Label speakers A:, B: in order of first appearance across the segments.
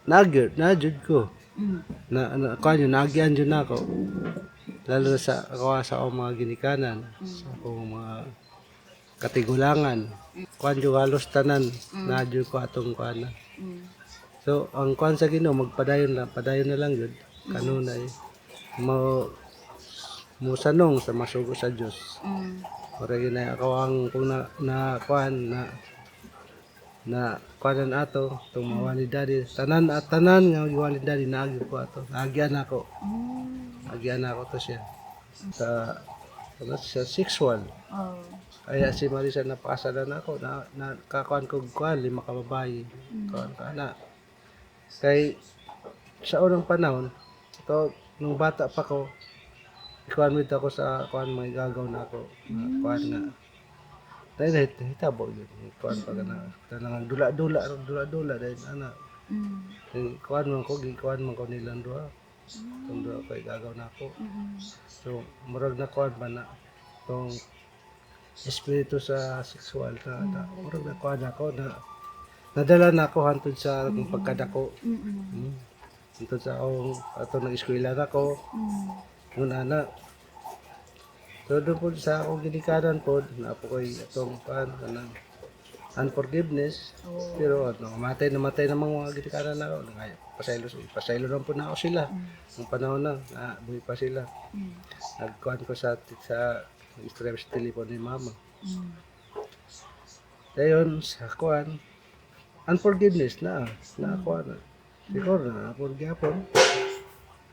A: Nagyud ko.
B: Mm.
A: Kuan yun, nagyan yun ako. Lalo na sa akong mga ginikanan, sa akong mga katigulangan. Kuan yung halos tanan, nagyud ko atong kuan na.
B: Mm.
A: So, ang kuan sa Ginoo padayon na lang yun. Kanunay mo sanong sa masugo sa Dios.
B: Mm.
A: Ora yun ay ako ang kung na kuan na kuanan ato itong mga walidadi tanan nga walidadi naagi ko ato naagyan ako to siya sa sexual
B: Oh.
A: kaya si Marisa napakasalan ako na kakuan ko kuan 5 ka babae kuan ka na kay sa unang panahon to nung bata pa ko ikuan mit ako sa kuan may gagaw na ako kuan nga dahil hitabo yun kuan pa na tanang dula-dula dahil ana kuan man ko nilang duha tong duha kay gagaw na ako so murag na kuan ba na tong espiritu sa sexual na murag na kuan ako na nadala na ako hantod sa akong pagkadako hantod sa akong ato nag-eskwela na ako ngun ana so doon po sa akong ginikanan po na po ko'y itong kanang unforgiveness pero namatay ng mga ginikanan na ako pasaylo lang po na ako sila nung panahon na buhay pa sila nagkuhan ko sa istorya sa telepon ni mama dayon sa kuhan unforgiveness na kuhan na siguro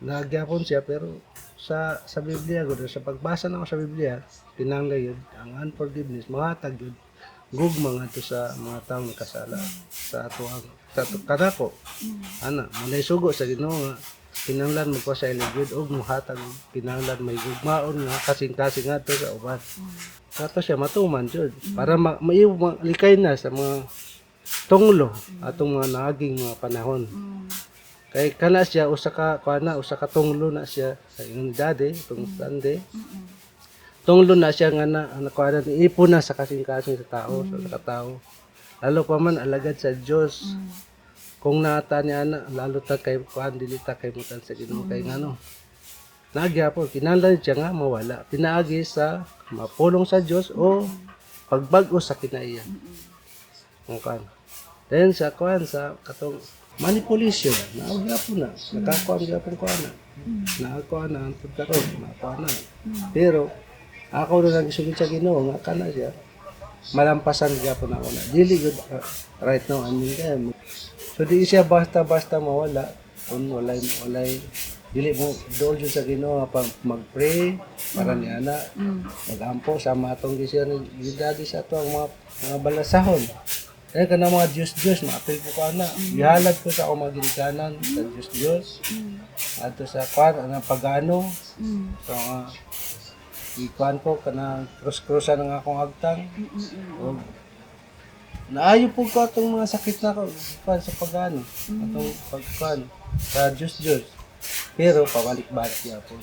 A: nagyapon siya pero sa Biblia gud sa pagbasa nako sa Biblia pinanggay yun ang unforgiveness mahatag yun gugma ngadto sa mga taong nakasala sa ato kanako ana manay sugo sa Ginoo nga kinahanglan magpasaylo gyud og mahatag kinahanglan may gugmaon nga kasing-kasing ngadto sa uban ato siya matuman jud para likay na sa mga tunglo atong mga naging mga panahon kay kana siya usa ka tunglo na siya sa inyong daddy tong Sunday tunglo na siya nga na ipon na sa kasing-kasing sa tao sa katao lalo pa man alagad sa Dios kung naata niya na lalo ta kay kuan dili ta kay mutan sa Ginoo kay ngano nagyapon kinahanglan siya nga mawala pinaagi sa mapulong sa Dios o pagbag-o sa kinaiya kuan then sa kuan sa katong manipulation naawgyapon na nakakuan gyapon ko ana nakakuan na ang pagkaroon nakakuan na pero ako na nagisugod sa Ginoo nga kana siya malampasan gyapon ako na dili good right now I mean kaya so di siya basta mawala kung walay dili mo dool jud sa Ginoo pa mag-pray para ni ana magampo sa matong gisyon ni daddy sa to ang mga balasahon kaya ka na mga Diyos na-apil ko ka na ihalad ko sa akong mga ginikanan sa Diyos ato sa kwan ang pagano so ikuan ko ka na cross-crossan ng akong agtang o naayo po ko itong mga sakit na ko sa pagano atong pagkuan sa Diyos pero pabalik-balik niya po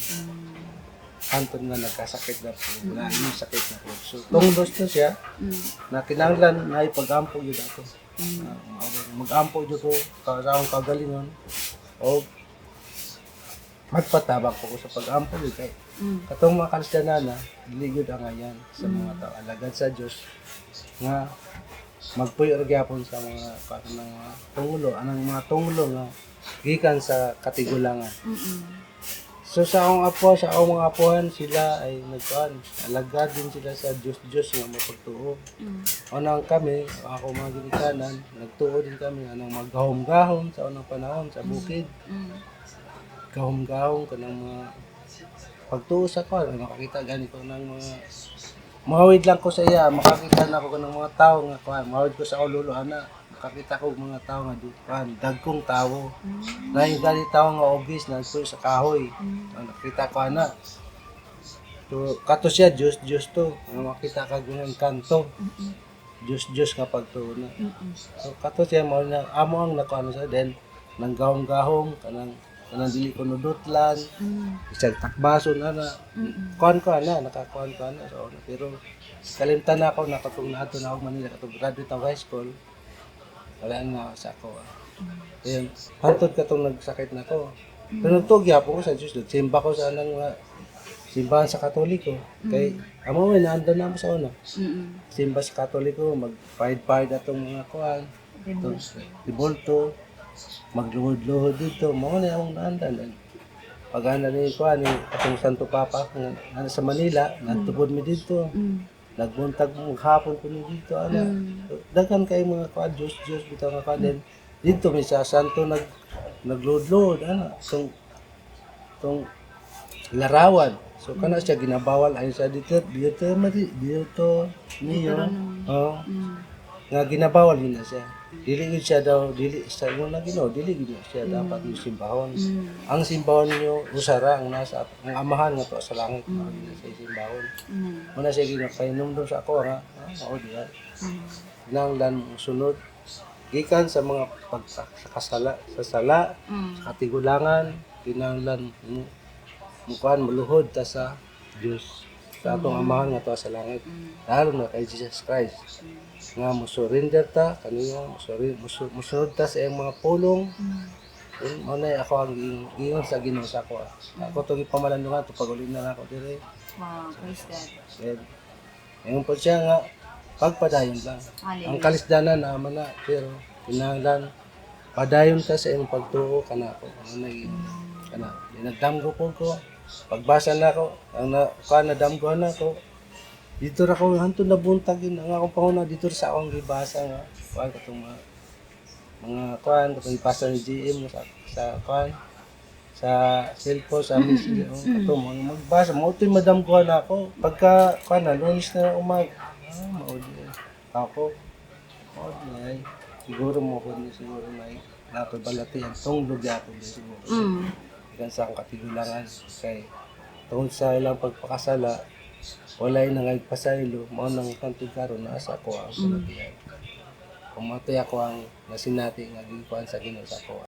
A: hantod nga nagkasakit na po na yung sakit na po so tungdos na siya na kinahanglan na ipag-ampo yun ako mag-ampo yun ko sa akong kagalingon o magpatabang ko sa pag-ampo yun kay katong mga Kristiyanana ligod ang ayan sa mga tao alagad sa Diyos nga magpuyo gyapon sa mga tunglo anang mga tunglo nga gikan sa katigulangan so sa akong mga apuhan sila ay nagkuhan alagad din sila sa Diyos nga mapagtuo unang kami ako mga ginikanan nagtuo din kami anang maggahom-gahom sa unang panahon sa bukid gahom-gahom kanang mga pagtuo sa kuan makakita gani ko ng mga mahawid lang ko sa iya makakita na ko ng mga tao nga kuan mahawid ko sa ulo ana makakita ko mga tao nga kuan dagkong tawo na yung gali tao nga obis na sa kahoy nakita ko ana so kato siya Diyos to makita ka ganyan kanto Diyos kapag to na so kato siya mo na amo ang nakuan sa then nang gahom-gahom kanang dili ko nudutlan isang takbason ana kuan ko ana nakakuan ko ana so pero kalimtan na ako nakatong nato na ako Manila katong graduate ng high school wala na sa ako Ayan, hantod ka itong nagsakit na ko. Pero nagtugi po ko sa Diyos, nagsimba ko sa anang simbahan sa Katoliko. Kay, amo may naanda na mo sa una. Simba sa Katoliko, mag-pahid-pahid atong mga kuhan. Dibulto, magluhod-luhod dito. Mga na akong naanda. Pag-ana ni kuhan, ni atong Santo Papa, nga sa Manila, nagtubod mi dito. Nagbuntag mo hapon ko ni dito, ana. Daghan kay mga kuhan, Diyos, bitaw nga kuhan. Dito may sa Santo nagload-load, ana. Tong larawan. So kana siya ginabawal ay sa dito niyo. Oh, nga ginabawal yun na siya. Dili gid siya daw, dili sa inyo na Ginoo, dili gid siya dapat yung simbahon. Ang simbahon niyo usara ang nasa ang amahan nga to sa langit mao din sa simbahon. Muna siya ginapainom doon sa ako nga, mao diha. Nanglan sunod gikan sa mga pagsakasala sa sala, sa katigulangan, kinahanglan mukuhan maluhod ta sa Dios sa atong amahan nga to sa langit. Lalo na kay Jesus Christ. Nga mo-surrender ta kaniya, musunod ta sa iyang mga pulong. Mo na ako ang giingon sa Ginoo sa ako. Ako to gipamalandungan to pagulin na ako dire.
B: Wow, praise God.
A: Ngayon po siya nga pagpadayon lang. Ang kalisdanan naman na pero kinahanglan padayon ta sa iyong pagtuo kanako. Ano kana nagdamgo po ko. Pagbasa na ako, ang nadamgohan na ako. Dito ra ko hantud na buntagin ang akong panguna dito sa akong gibasa nga. Kuan katong mga kuan katong ipasa ni GM sa kuan sa cellphone sa message katong mga magbasa mo toy madamgohan na ako. Pagka kuan na Lunes na mao di ako. Mao di siguro mo ko ni siguro na nato balati ang tunglog ako siguro. Ikan sa akong katigulangan kay tungod sa ilang pagpakasala walay nangagpasaylo mao nang hantod karon naa sa ako ang balatian. Kumatay ako ang nasinati nga gikuan sa Ginoo sa ako.